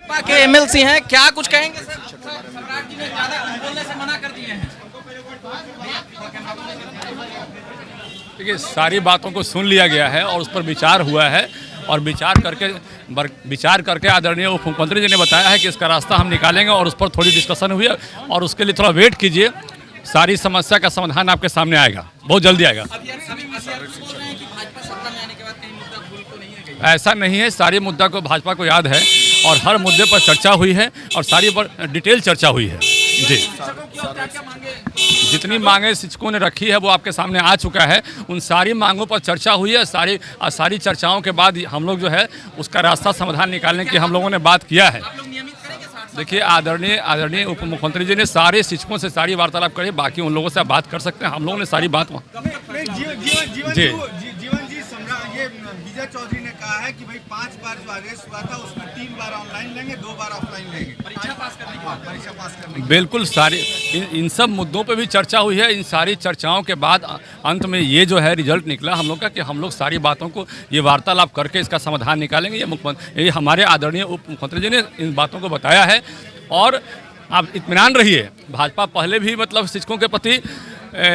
भाजपा के एमएलसी हैं, क्या कुछ कहेंगे सर? सम्राट जी ने ज्यादा बोलने से मना कर दिए हैं। देखिए, सारी बातों को सुन लिया गया है और उस पर विचार हुआ है और विचार करके आदरणीय उप मुख्यमंत्री जी ने बताया है कि इसका रास्ता हम निकालेंगे और उस पर थोड़ी डिस्कशन हुई है और उसके लिए थोड़ा वेट कीजिए। सारी समस्या का समाधान आपके सामने आएगा, बहुत जल्दी आएगा। ऐसा नहीं है, सारी मुद्दा को भाजपा को याद है और हर मुद्दे पर चर्चा हुई है और सारी पर डिटेल चर्चा हुई है जी। जितनी मांगे शिक्षकों ने रखी है वो आपके सामने आ चुका है। उन सारी मांगों पर चर्चा हुई है। सारी चर्चाओं के बाद हम लोग जो है उसका रास्ता समाधान निकालने की हम लोगों ने बात किया है। देखिए, आदरणीय उप मुख्यमंत्री जी ने सारे शिक्षकों से सारी वार्तालाप करी, बाकी उन लोगों से आप बात कर सकते हैं। हम लोगों ने सारी बात जी विजय चौधरी ने कहा है कि भाई 5 बार जो आदेश हुआ था उसमें 3 बार ऑनलाइन लेंगे, 2 बार ऑफलाइन लेंगे परीक्षा पास करने के। बिल्कुल, सारी इन सब मुद्दों पे भी चर्चा हुई है। इन सारी चर्चाओं के बाद अंत में ये जो है रिजल्ट निकला हम लोग का कि हम लोग सारी बातों को ये वार्तालाप करके इसका समाधान निकालेंगे। ये हमारे आदरणीय उप मुख्यमंत्री जी ने इन बातों को बताया है और आप इत्मीनान रहिए, भाजपा पहले भी मतलब शिक्षकों के प्रति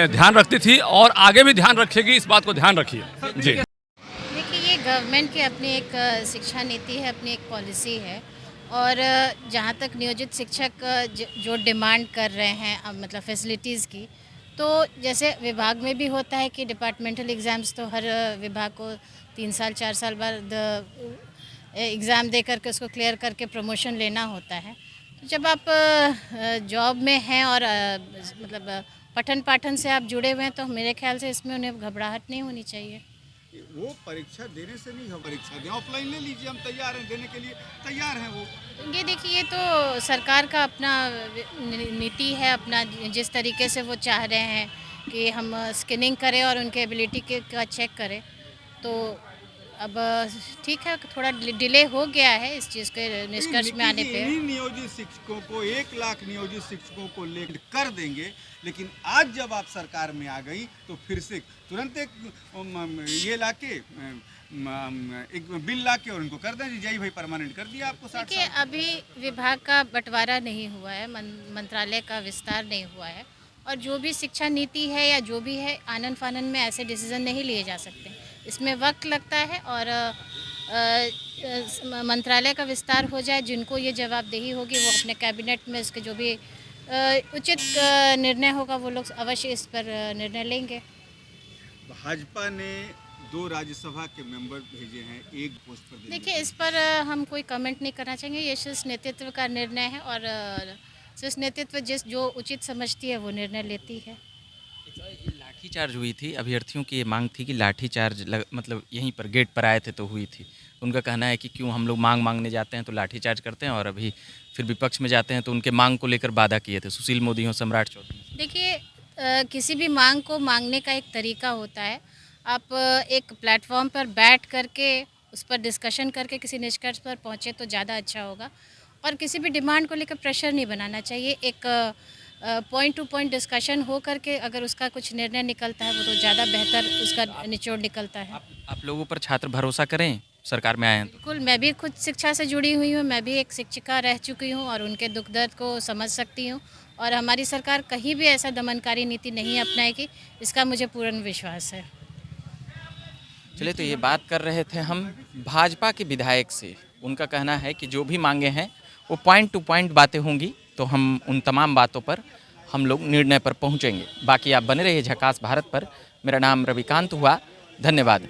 ध्यान रखती थी और आगे भी ध्यान रखेगी। इस बात को ध्यान रखिए जी। ये गवर्नमेंट की अपनी एक शिक्षा नीति है, अपनी एक पॉलिसी है और जहाँ तक नियोजित शिक्षक जो डिमांड कर रहे हैं मतलब फैसिलिटीज़ की, तो जैसे विभाग में भी होता है कि डिपार्टमेंटल एग्ज़ाम्स तो हर विभाग को 3 साल 4 साल बाद एग्ज़ाम दे करके उसको क्लियर करके प्रमोशन लेना होता है। जब आप जॉब में हैं और मतलब पठन पाठन से आप जुड़े हुए हैं तो मेरे ख्याल से इसमें उन्हें घबराहट नहीं होनी चाहिए। वो परीक्षा देने से नहीं, परीक्षा दें, ऑफलाइन ले लीजिए, हम तैयार हैं, देने के लिए तैयार हैं वो। ये देखिए, ये तो सरकार का अपना नीति है, अपना जिस तरीके से वो चाह रहे हैं कि हम स्क्रीनिंग करें और उनके एबिलिटी का चेक करें। तो अब ठीक है, थोड़ा डिले हो गया है इस चीज़ के निष्कर्ष में आने पे। नियोजित शिक्षकों को 1 लाख नियोजित शिक्षकों को लेकर कर देंगे, लेकिन आज जब आप सरकार में आ गई तो फिर से तुरंत एक ये लाके एक बिल लाके और उनको कर दें जय भाई परमानेंट कर दिया आपको 60 साल। देखिए, अभी विभाग का बंटवारा नहीं हुआ है, मंत्रालय का विस्तार नहीं हुआ है और जो भी शिक्षा नीति है या जो भी है आनन फानन में ऐसे डिसीजन नहीं लिए जा सकते। इसमें वक्त लगता है और मंत्रालय का विस्तार हो जाए, जिनको ये जवाबदेही होगी वो अपने कैबिनेट में इसके जो भी उचित निर्णय होगा वो लोग अवश्य इस पर निर्णय लेंगे। भाजपा ने 2 राज्यसभा के मेंबर भेजे हैं, 1 पोस्ट पर। देखिए, इस पर हम कोई कमेंट नहीं करना चाहेंगे। ये शीर्ष नेतृत्व का निर्णय है और शीर्ष नेतृत्व जो उचित समझती है वो निर्णय लेती है। लाठीचार्ज हुई थी, अभ्यर्थियों की ये मांग थी कि लाठीचार्ज मतलब यहीं पर गेट पर आए थे तो हुई थी। उनका कहना है कि क्यों हम लोग मांगने जाते हैं तो लाठीचार्ज करते हैं और अभी फिर विपक्ष में जाते हैं तो उनके मांग को लेकर वादा किए थे सुशील मोदी हो, सम्राट चौधरी। देखिए, किसी भी मांग को मांगने का एक तरीका होता है। आप एक प्लेटफॉर्म पर बैठ करके उस पर डिस्कशन करके किसी निष्कर्ष पर पहुँचे तो ज़्यादा अच्छा होगा और किसी भी डिमांड को लेकर प्रेशर नहीं बनाना चाहिए। एक पॉइंट टू पॉइंट डिस्कशन हो करके अगर उसका कुछ निर्णय निकलता है वो तो ज़्यादा बेहतर उसका निचोड़ निकलता है। आप लोगों पर छात्र भरोसा करें सरकार में आए हैं तो? बिल्कुल, मैं भी खुद शिक्षा से जुड़ी हुई हूँ, मैं भी एक शिक्षिका रह चुकी हूँ और उनके दुख दर्द को समझ सकती हूँ और हमारी सरकार कहीं भी ऐसा दमनकारी नीति नहीं अपनाएगी, इसका मुझे पूर्ण विश्वास है। चलिए, तो ये बात कर रहे थे हम भाजपा के विधायक से। उनका कहना है कि जो भी मांगे हैं वो पॉइंट टू पॉइंट बातें होंगी तो हम उन तमाम बातों पर हम लोग निर्णय पर पहुंचेंगे। बाकी आप बने रहिए झकास भारत पर। मेरा नाम रविकांत हुआ, धन्यवाद।